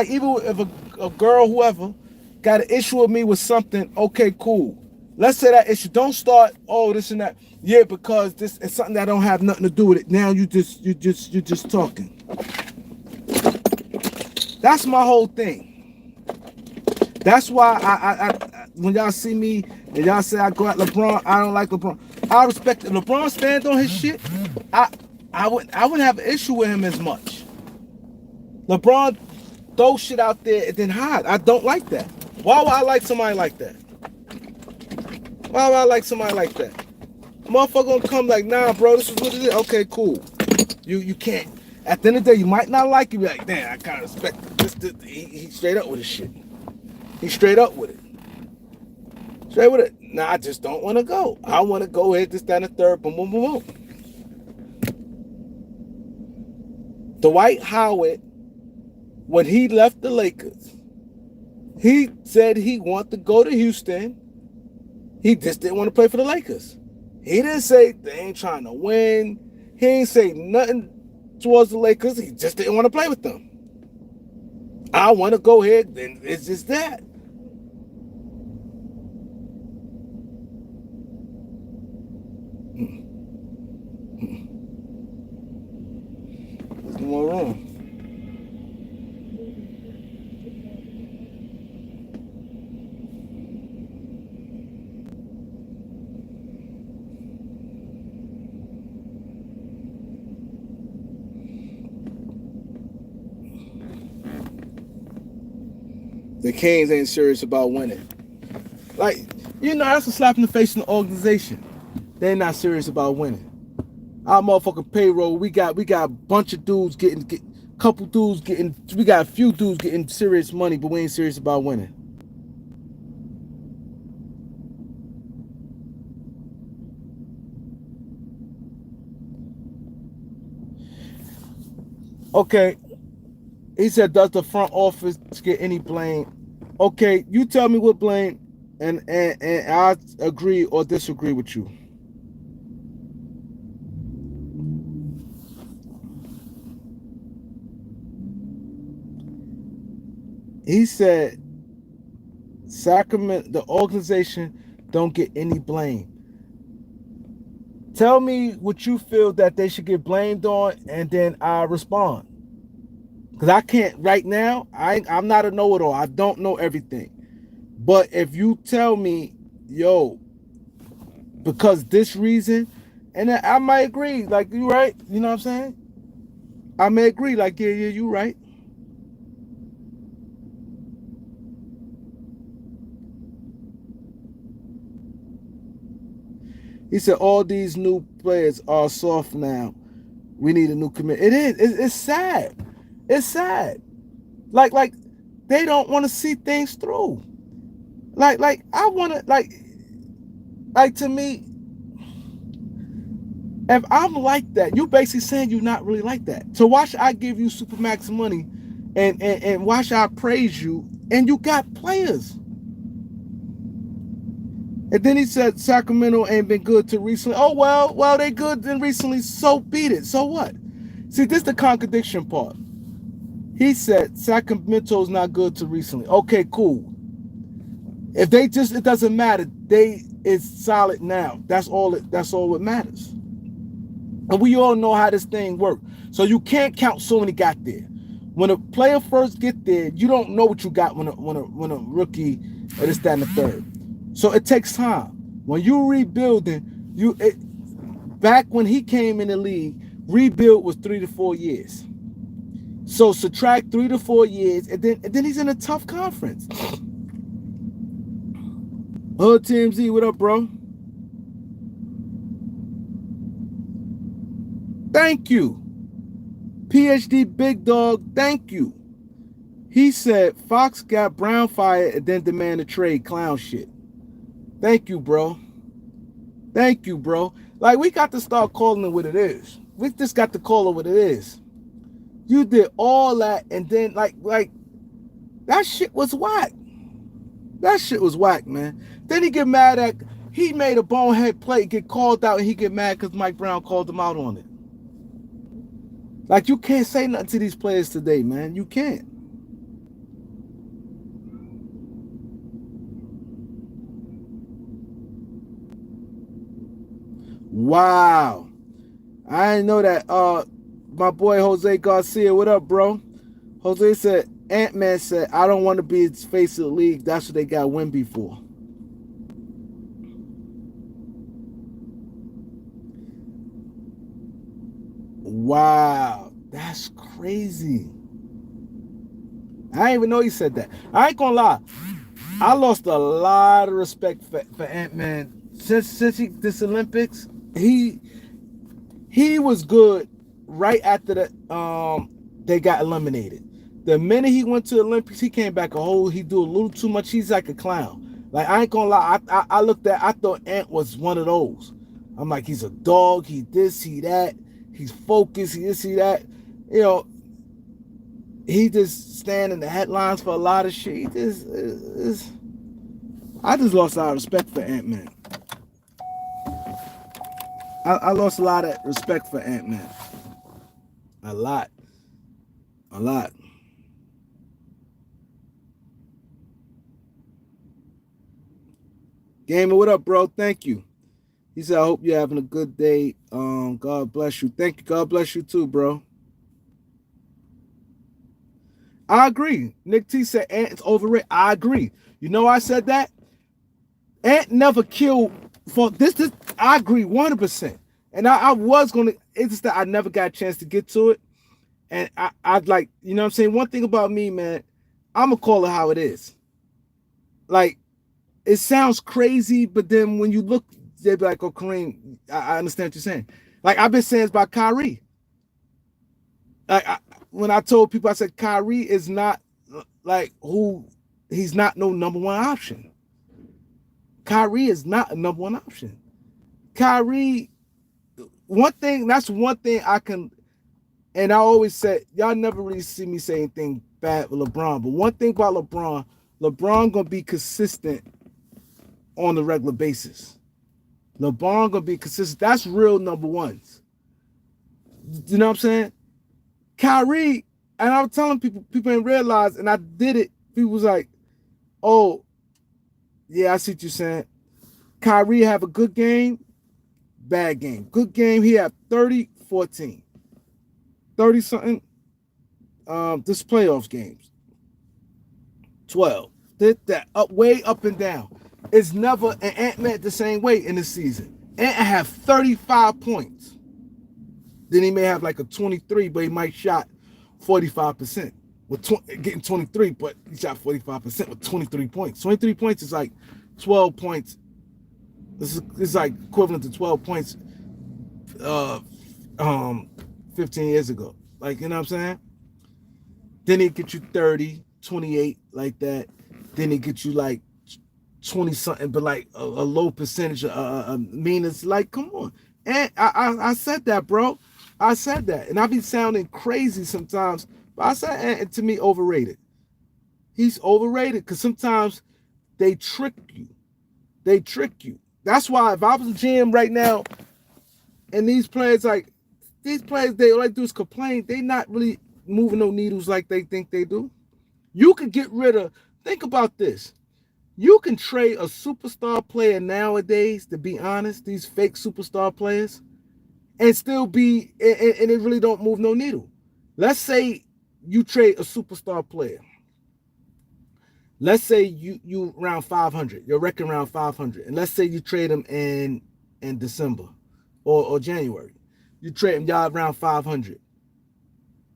even if a girl, whoever, got an issue with me with something, okay, cool. Let's say that issue. Don't start, oh, this and that. Yeah, because this is something that don't have nothing to do with it. Now you just talking. That's my whole thing. That's why I when y'all see me and y'all say I go at LeBron, I don't like LeBron. I respect it. LeBron stand on his shit. I wouldn't have an issue with him as much. LeBron throw shit out there and then hide. I don't like that. Why would I like somebody like that? Why would I like somebody like that? Motherfucker gonna come like, nah, bro, this is what it is. Okay, cool. You can't. At the end of the day, you might not like it. Be like, damn, I kind of respect it. He straight up with his shit. He straight up with it. Straight with it. Nah, I just don't want to go. I want to go ahead, this, that, and the third. Boom, boom, boom, boom. Dwight Howard, when he left the Lakers, he said he wanted to go to Houston. He just didn't want to play for the Lakers. He didn't say they ain't trying to win. He ain't say nothing towards the Lakers. He just didn't want to play with them. I want to go ahead, then it's just that. There's no more room. The Kings ain't serious about winning. Like, You know, that's a slap in the face in the organization. They're not serious about winning. Our motherfucking payroll, we got a bunch of dudes couple dudes getting, we got a few dudes getting serious money, but we ain't serious about winning. Okay, he said, does the front office get any blame? Okay, you tell me what blame, and I agree or disagree with you. He said Sacramento, the organization don't get any blame. Tell me what you feel that they should get blamed on, and then I respond. Because I can't right now. I'm not a know-it-all. I don't know everything. But if you tell me, yo, because this reason, and I might agree, like, you right. You know what I'm saying? I may agree, like, yeah, you right. He said all these new players are soft now. We need a new committee. It is. It's sad. It's sad. Like they don't want to see things through. Like I want to like to me. If I'm like that, you basically saying you're not really like that. So why should I give you supermax money, and why should I praise you? And you got players. And then he said Sacramento ain't been good to recently. Oh well they good and recently. So beat it. So what? See, this is the contradiction part. He said Sacramento's not good to recently. Okay, cool. If they just, it doesn't matter. They is solid now. That's all it matters. And we all know how this thing works. So you can't count so many got there. When a player first get there, you don't know what you got when a rookie or this, that, and the third. So it takes time. When you rebuilding, back when he came in the league, rebuild was 3 to 4 years. So subtract 3 to 4 years, and then he's in a tough conference. Hood TMZ, what up, bro? Thank you. PhD Big Dog, thank you. He said Fox got Brown fired and then demanded trade. Clown shit. Thank you, bro. Thank you, bro. Like, we got to start calling it what it is. We just got to call it what it is. You did all that, and then like that shit was whack. That shit was whack, man. Then he get mad at, he made a bonehead play, get called out, and he get mad because Mike Brown called him out on it. Like, you can't say nothing to these players today, man. You can't. Wow. I didn't know that. My boy Jose Garcia, what up, bro? Jose said, Ant-Man said, I don't want to be the face of the league. That's what they got Wemby for. Wow. That's crazy. I didn't even know he said that. I ain't gonna lie. I lost a lot of respect for Ant-Man. Since this Olympics, he was good right after they got eliminated. The minute he went to the Olympics, he came back he do a little too much. He's like a clown. Like, I ain't gonna lie, I thought Ant was one of those. I'm like, he's a dog, he this, he that, he's focused, he this, he that. You know, he just stand in the headlines for a lot of shit. I just lost a lot of respect for Ant-Man. I lost a lot of respect for Ant-Man. A lot. Gamer, what up, bro? Thank you. He said, I hope you're having a good day. God bless you. Thank you. God bless you too, bro. I agree. Nick T said Ant's overrated. I agree. You know I said that? Ant never killed for this. I agree 100%. And I was gonna, it's just that I never got a chance to get to it. And I'd like, you know what I'm saying? One thing about me, man, I'm gonna call it how it is. Like, it sounds crazy, but then when you look, they be like, "Oh, Kareem, I understand what you're saying." Like I've been saying about Kyrie. Like when I told people, I said Kyrie is not like who he's not no number one option. Kyrie is not a number one option. Kyrie, that's one thing I can, and I always said, y'all never really see me say anything bad with LeBron, but one thing about LeBron gonna be consistent on a regular basis. LeBron gonna be consistent. That's real number ones. You know what I'm saying? Kyrie, and I was telling people didn't realize, and I did it. People was like, "Oh, yeah, I see what you're saying." Kyrie have a good game, bad game. Good game, he had 30, 14. 30 something. This playoffs games. 12. Did that up way up and down. It's never an Ant-Man the same way in the season. Ant have 35 points. Then he may have like a 23, but he might shot 45%. With getting 23, but he shot 45% with 23 points. 23 points is like 12 points. This is like equivalent to 12 points 15 years ago. Like, you know what I'm saying? Then he get you 30, 28, like that. Then he get you like 20 something, but like a low percentage. Mean, it's like, come on. And I said that, bro. I said that. And I be sounding crazy sometimes. But I said, and to me, overrated. He's overrated because sometimes they trick you. They trick you. That's why if I was a GM right now, and these players, they all they do is complain. They not really moving no needles like they think they do. You can get rid of, think about this. You can trade a superstar player nowadays, to be honest, these fake superstar players, and still be, and it really don't move no needle. Let's say you trade a superstar player. Let's say you around 500, your record around 500, and let's say you trade him in December or January. You trade him, y'all around 500.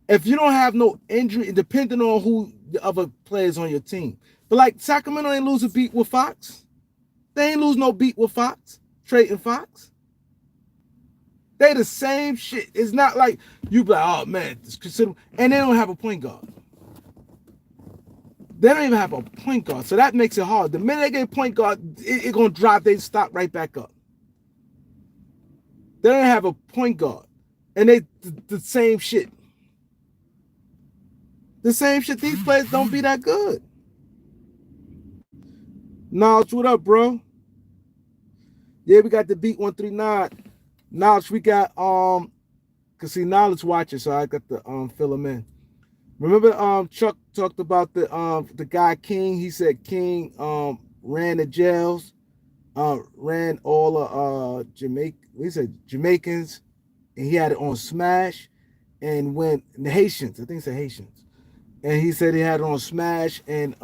If you don't have no injury, depending on who the other players on your team. But like Sacramento ain't lose a beat with Fox. They ain't lose no beat with Fox, trading Fox. They the same shit. It's not like you be like, oh man, it's considerable. And they don't have a point guard. They don't even have a point guard. So that makes it hard. The minute they get a point guard, it's going to drop their stock right back up. They don't have a point guard. And they the same shit. The same shit. These players don't be that good. Knowledge, what up, bro? Yeah, we got the beat 139. Knowledge, we got cause see Knowledge watching, so I got to fill him in. Remember Chuck talked about the guy King. He said King ran the jails, ran all Jamaicans, and he had it on Smash, and when the Haitians, I think it's the Haitians, and he said he had it on Smash, and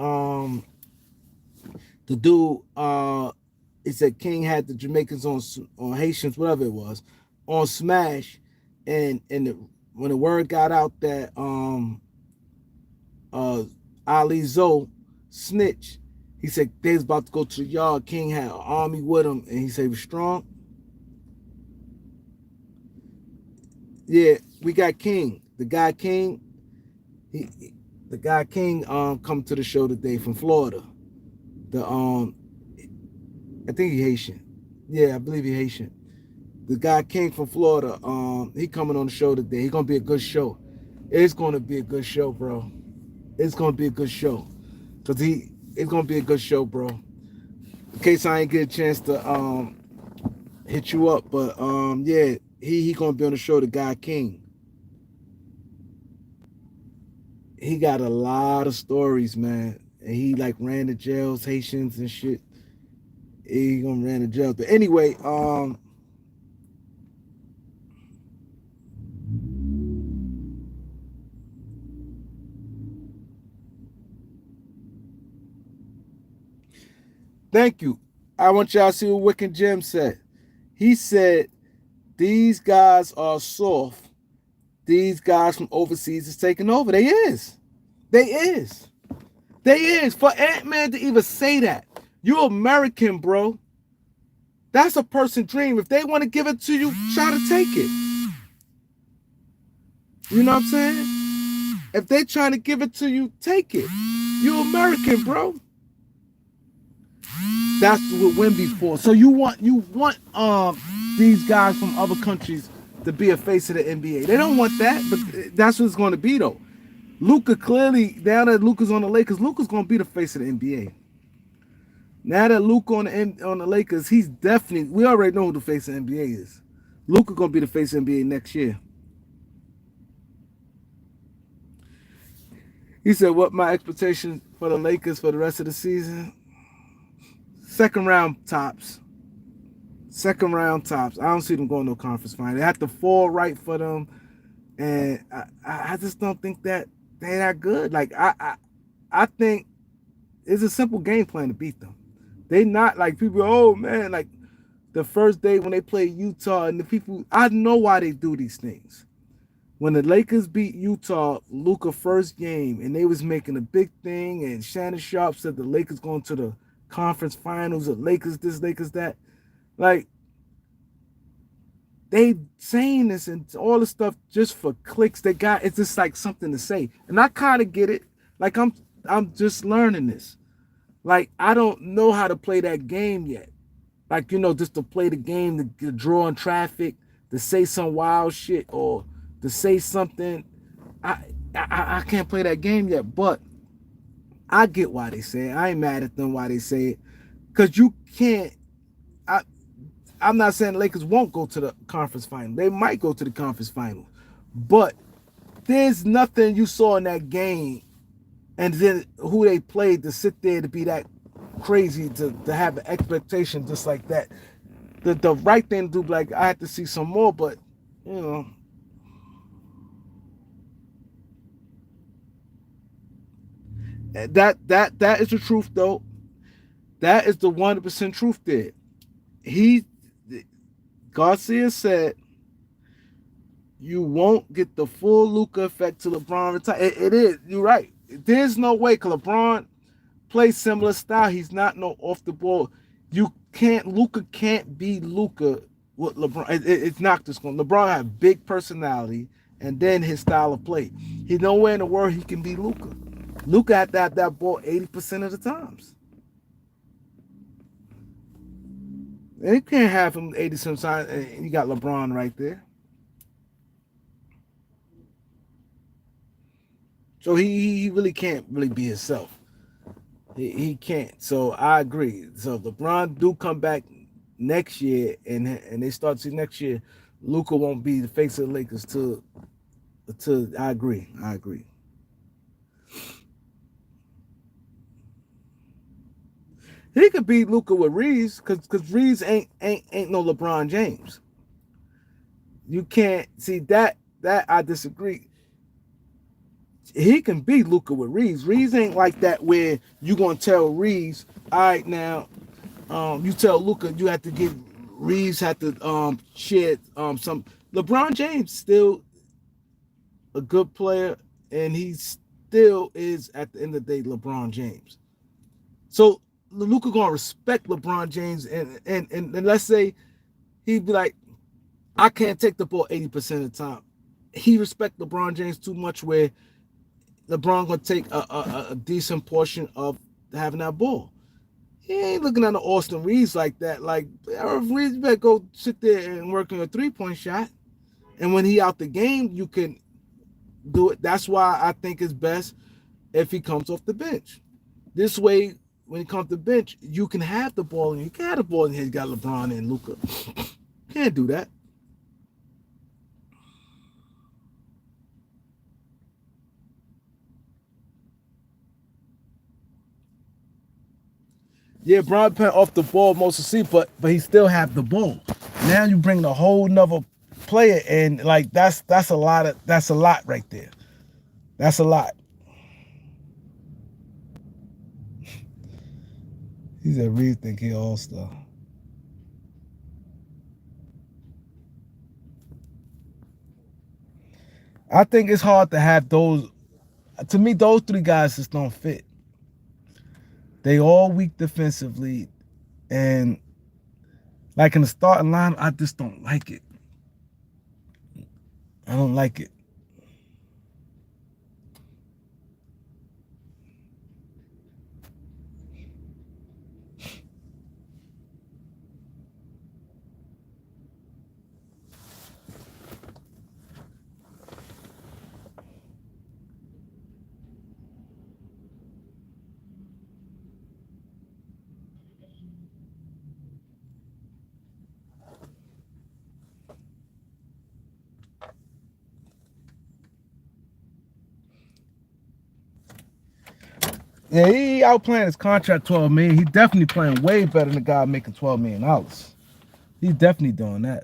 the dude he said King had the Jamaicans on Haitians, whatever it was, on Smash, and when the word got out that Ali Zoe snitch, he said they was about to go to the yard. King had an army with him, and he said he was strong. Yeah, we got King. The guy King, come to the show today from Florida. I think he Haitian. Yeah, I believe he Haitian. The guy King from Florida, he coming on the show today. He's gonna be a good show. It's gonna be a good show, bro. It's gonna be a good show. It's gonna be a good show, bro. In case I ain't get a chance to hit you up, but yeah, he gonna be on the show, the guy King. He got a lot of stories, man. And he like ran the jails, Haitians and shit. He gonna ran the jails. But anyway, thank you. I want y'all to see what Wicked Jim said. He said, these guys are soft. These guys from overseas is taking over. They is. For Ant-Man to even say that. You American, bro. That's a person dream. If they want to give it to you, try to take it. You know what I'm saying? If they trying to give it to you, take it. You American, bro. That's what Wemby's for. So you want these guys from other countries to be a face of the NBA. They don't want that, but that's what it's going to be though. Luka clearly, now that Luka's on the Lakers, Luka's going to be the face of the NBA. Now that Luka on the Lakers, he's definitely, we already know who the face of the NBA is. Luka going to be the face of the NBA next year. He said, what my expectation for the Lakers for the rest of the season? Second round tops. Second round tops. I don't see them going to no conference final. They have to fall right for them. And I just don't think that they're that good. Like, I think it's a simple game plan to beat them. They not like people, oh man, like the first day when they play Utah and the people, I know why they do these things. When the Lakers beat Utah, Luka first game, and they was making a big thing, and Shannon Sharp said the Lakers going to the conference finals, or Lakers this, Lakers that. Like, they saying this and all this stuff just for clicks. They got, it's just like something to say. And I kind of get it. Like, I'm just learning this. Like, I don't know how to play that game yet. Like, you know, just to play the game, to draw in traffic, to say some wild shit, or to say something. I can't play that game yet, but I get why they say it. I ain't mad at them why they say it. Because you can't, I'm not saying the Lakers won't go to the conference final. They might go to the conference final. But there's nothing you saw in that game and then who they played to sit there to be that crazy, to have an expectation just like that. The right thing to do, like, I had to see some more, but, you know. That is the truth, though. That is the 100% truth there. Garcia said, you won't get the full Luka effect till LeBron retires. It is. You're right. There's no way, because LeBron plays similar style. He's not no off the ball. Luka can't be Luka with LeBron. It's not just going. LeBron has big personality and then his style of play. He's nowhere in the world he can be Luka. Luka had that ball 80% of the times. And you can't have him 80 sometimes, and you got LeBron right there. So he really can't really be himself. He can't. So I agree. So if LeBron do come back next year and they start to next year, Luka won't be the face of the Lakers till I agree. He could beat Luka with Reeves because Reeves ain't no LeBron James. You can't see that I disagree. He can beat Luka with Reeves. Reeves ain't like that where you gonna tell Reeves, all right now, you tell Luka you have to give Reeves have to share some. LeBron James still a good player, and he still is at the end of the day LeBron James. So Luka gonna respect LeBron James, and let's say he'd be like, I can't take the ball 80% of the time. He respect LeBron James too much where LeBron gonna take a decent portion of having that ball. He ain't looking at the Austin Reeves like that. Like, Reeves better go sit there and work on a 3-point shot. And when he out the game, you can do it. That's why I think it's best if he comes off the bench. This way, when he comes to the bench, you can have the ball, and you can have the ball, and he's got LeBron and Luka. Can't do that. Yeah, Bron Penn off the ball most of the season, but he still have the ball. Now you bring a whole nother player, and like that's a lot right there. That's a lot. He said Reeves think he all-star. I think it's hard to have those. To me, those three guys just don't fit. They all weak defensively, and like in the starting line, I just don't like it. I don't like it. Yeah, he outplaying his contract 12 million. He definitely playing way better than the guy making $12 million. He's definitely doing that.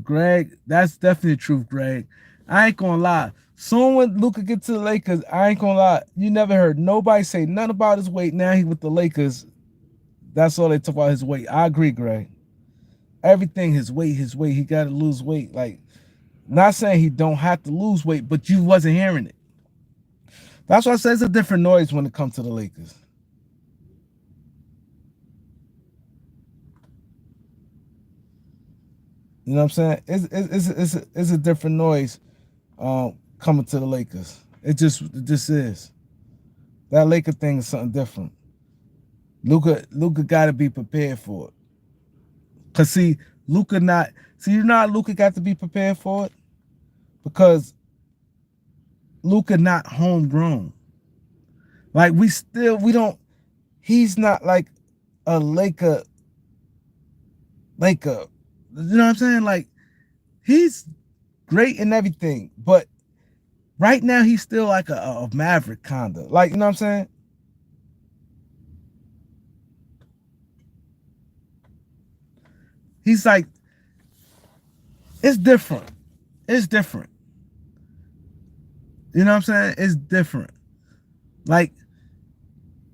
Greg, that's definitely the truth, Greg. I ain't gonna lie. Soon when Luka get to the Lakers, I ain't gonna lie. You never heard nobody say nothing about his weight. Now he with the Lakers. That's all they talk about his weight. I agree, Greg. Everything, his weight, his weight. He got to lose weight. Like, not saying he don't have to lose weight, but you wasn't hearing it. That's why I say it's a different noise when it comes to the Lakers. You know what I'm saying? It's a different noise coming to the Lakers. It just is. That Laker thing is something different. Luka got to be prepared for it. Cause see, Luka not see you know how Luka got to be prepared for it because Luka not homegrown. Like we don't. He's not like a Laker. You know what I'm saying? Like he's great and everything, but right now he's still like a maverick kinda. Like you know what I'm saying? He's like it's different. It's different. You know what I'm saying? It's different. Like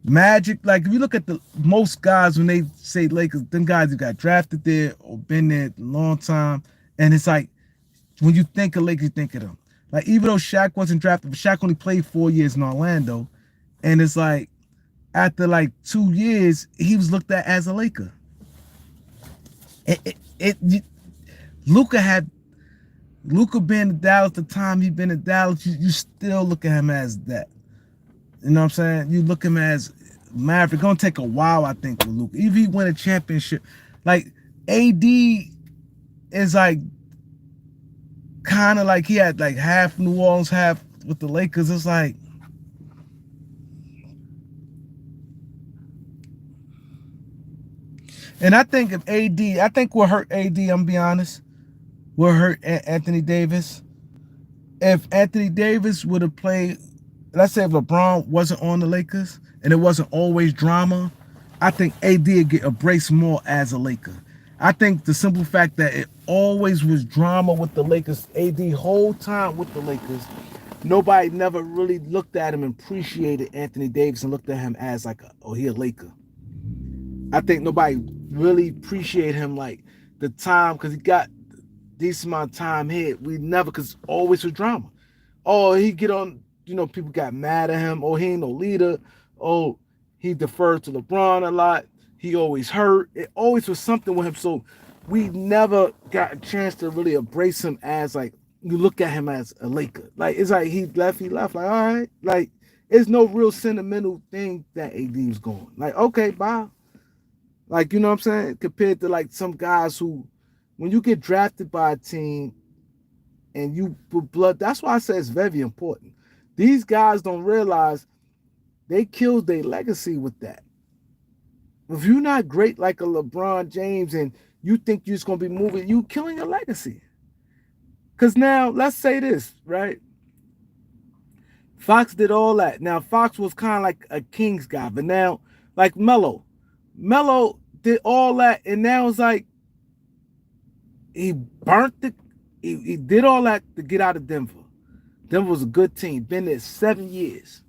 Magic, like if you look at the most guys when they say Lakers, them guys who got drafted there or been there a long time, and it's like when you think of Lakers, you think of them. Like even though Shaq wasn't drafted, but Shaq only played 4 years in Orlando, and it's like after like 2 years, he was looked at as a Laker. Luka had Luka being in Dallas the time he been in Dallas, you still look at him as that. You know what I'm saying? You look at him as Maverick. Gonna take a while, I think, with Luka. Even if he win a championship, like AD is like kind of like he had like half New Orleans, half with the Lakers. It's like, and I think if I think what hurt AD, I'm gonna be honest, what hurt Anthony Davis. If Anthony Davis would have played, let's say if LeBron wasn't on the Lakers and it wasn't always drama, I think AD would get embraced more as a Laker. I think the simple fact that it always was drama with the Lakers, AD whole time with the Lakers, nobody never really looked at him and appreciated Anthony Davis and looked at him as like, he a Laker. I think nobody really appreciated him like the time because he got decent amount of time here. We never, because always was drama. Oh, he get on, people got mad at him. Oh, he ain't no leader. Oh, he deferred to LeBron a lot. He always hurt. It always was something with him. So we never got a chance to really embrace him as like, you look at him as a Laker. Like, it's like he left. Like, all right. Like, it's no real sentimental thing that AD was going. Like, okay, bye. Like, you know what I'm saying? Compared to like some guys who, when you get drafted by a team and you put blood, that's why I say it's very important. These guys don't realize they killed their legacy with that. If you're not great like a LeBron James and you think you're just gonna be moving, you killing your legacy. Cause now, let's say this, right? Fox did all that. Now Fox was kind of like a Kings guy, but now, like Melo did all that, and now it's like he burnt the. He did all that to get out of Denver. Denver was a good team. Been there 7 years.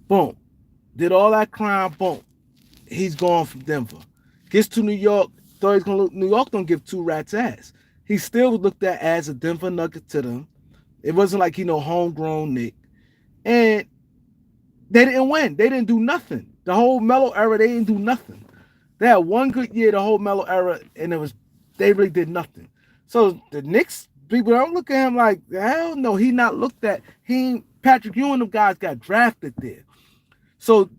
Boom. Did all that crime. Boom. He's gone from Denver. Gets to New York. Thought he's gonna look. New York don't give two rats ass. He still was looked at as a Denver Nugget to them. It wasn't like he no homegrown Nick. And they didn't win. They didn't do nothing. The whole Melo era, they didn't do nothing. They had one good year, the whole Melo era, and it was they really did nothing. So the Knicks people don't look at him like, hell no, he not looked at. He Patrick Ewing, them guys got drafted there. So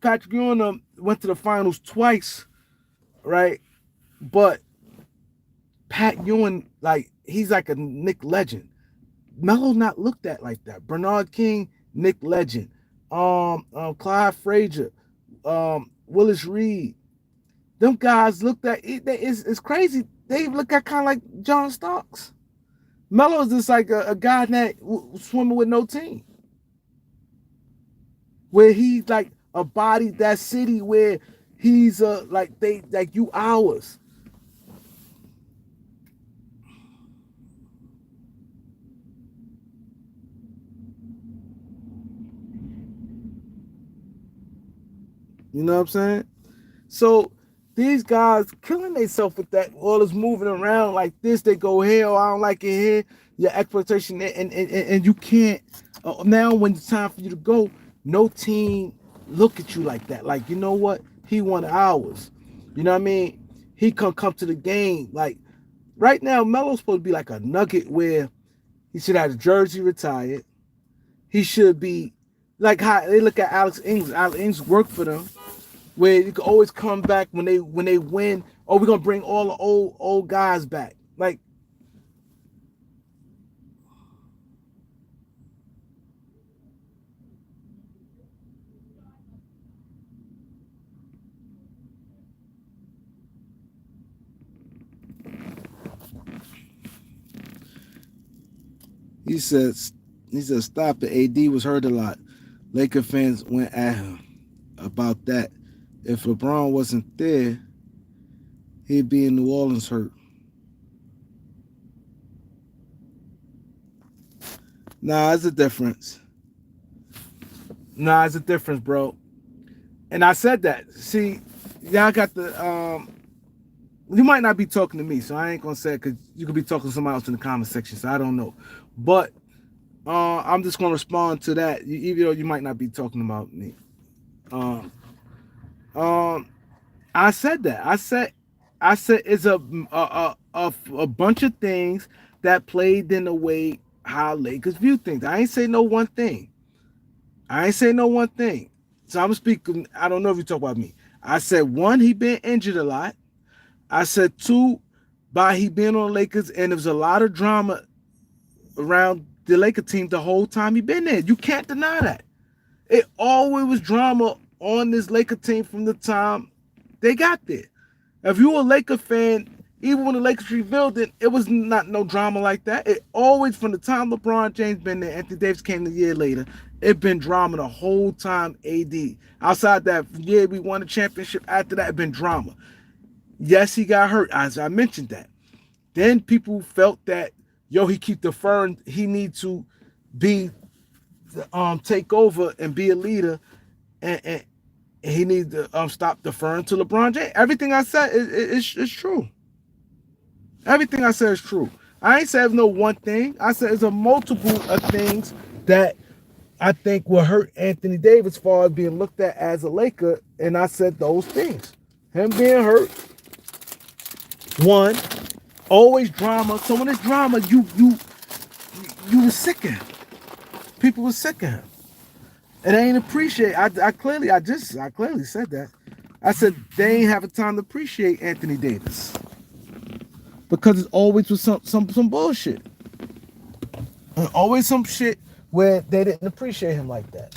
Patrick Ewing went to the finals twice, right? But Pat Ewing, like, he's like a Nick legend. Melo's not looked at like that. Bernard King, Nick legend. Clyde Frazier, Willis Reed. Them guys looked at it. It's crazy. They look at kind of like John Starks. Melo's just like a guy that swimming with no team. Where he's like a body that city where he's like you ours. You know what I'm saying? So these guys killing themselves with that. All is moving around like this. They go here. Oh, I don't like it here. Your exploitation and you can't. Now when it's time for you to go, no team look at you like that. Like, you know what? He won ours. You know what I mean? He come to the game. Like right now, Melo's supposed to be like a nugget where he should have the jersey retired. He should be like how they look at Alex Ings. Alex Ings worked for them. Where you can always come back when they win. Oh, we're gonna bring all the old guys back. Like, he says stop it. AD was hurt a lot. Laker fans went at him about that. If LeBron wasn't there, he'd be in New Orleans hurt. Nah, it's a difference. Nah, it's a difference, bro. And I said that. See, y'all got the you might not be talking to me, so I ain't gonna say it because you could be talking to somebody else in the comment section, so I don't know. But I'm just gonna respond to that, even though you might not be talking about me. Um, um, I said that. I said it's a bunch of things that played in the way how Lakers view things. I ain't say no one thing. So I'm speaking. I don't know if you talk about me. I said one, he been injured a lot. I said two, by he being on the Lakers, and there was a lot of drama around the Laker team the whole time he been there. You can't deny that. It always was drama on this Laker team from the time they got there. If you were a Laker fan, even when the Lakers rebuilding, it was not no drama like that. It always, from the time LeBron James been there, Anthony Davis came a year later, it been drama the whole time. AD, outside that year we won the championship, after that it been drama. Yes, he got hurt, as I mentioned that. Then people felt that, yo, he keep deferring, he need to be take over and be a leader, and he needs to stop deferring to LeBron James. Everything I said is true. Everything I said is true. I ain't said no one thing. I said it's a multiple of things that I think will hurt Anthony Davis as far as being looked at as a Laker, and I said those things. Him being hurt, one, always drama. So when it's drama, you were sick of him. People were sick of him. And they ain't appreciate. I clearly said that. I said they ain't have a time to appreciate Anthony Davis because it's always was some bullshit. And always some shit where they didn't appreciate him like that.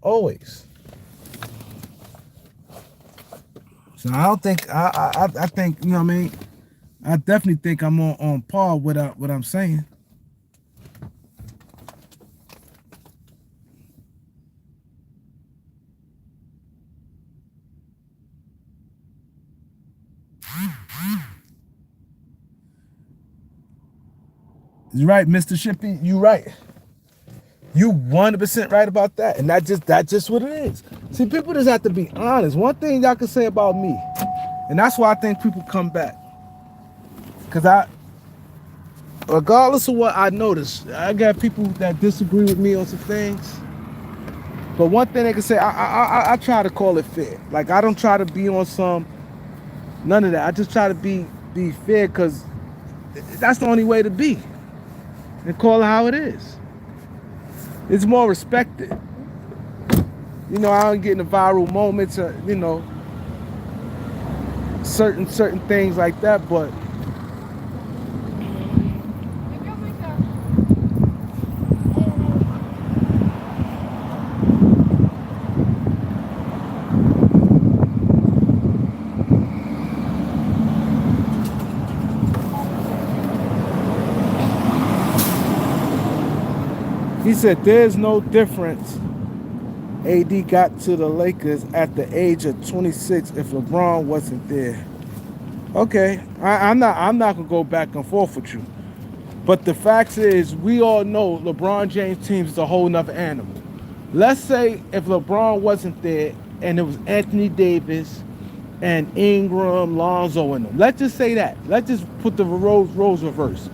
Always. So I don't think I think, you know what I mean. I definitely think I'm on par with what I'm saying. You're right, Mr. Shippy. You right. You 100% right about that. And that's just what it is. See, people just have to be honest. One thing y'all can say about me, and that's why I think people come back. Cause regardless of what I notice, I got people that disagree with me on some things. But one thing they can say, I try to call it fair. Like I don't try to be on some none of that. I just try to be fair because that's the only way to be. And call it how it is. It's more respected. You know, I don't get in the viral moments, certain things like that, but he said there's no difference. AD got to the Lakers at the age of 26 if LeBron wasn't there. Okay, I'm not gonna go back and forth with you. But the fact is, we all know LeBron James teams is a whole nother animal. Let's say if LeBron wasn't there and it was Anthony Davis and Ingram, Lonzo in them. Let's just say that. Let's just put the roles reverse.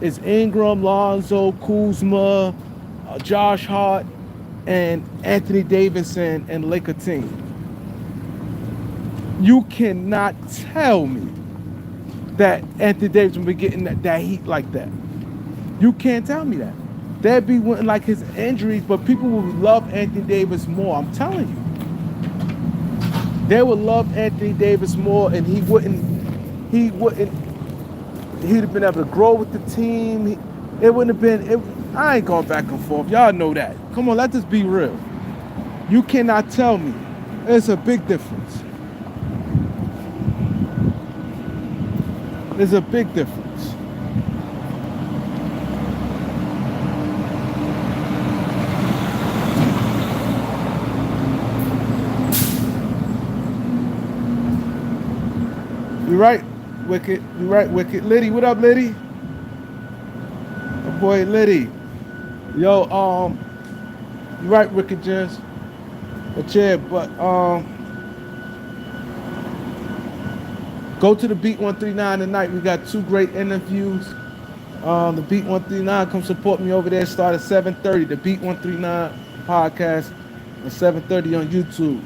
It's Ingram, Lonzo, Kuzma, Josh Hart, and Anthony Davis and Laker team. You cannot tell me that Anthony Davis will be getting that heat like that. You can't tell me that. That'd be like his injuries, but people would love Anthony Davis more. I'm telling you. They would love Anthony Davis more, and he'd have been able to grow with the team. It wouldn't have been, I ain't going back and forth. Y'all know that. Come on, let's just be real. You cannot tell me. There's a big difference. There's a big difference. You right, Wicked. You right, Wicked. Liddy, what up, Liddy? My boy Liddy. Yo, you right, Wicked Jazz. But yeah, go to the Beat 139 tonight. We got 2 great interviews. The Beat 139, come support me over there. Start at 7:30. The Beat 139 podcast at 7:30 on YouTube.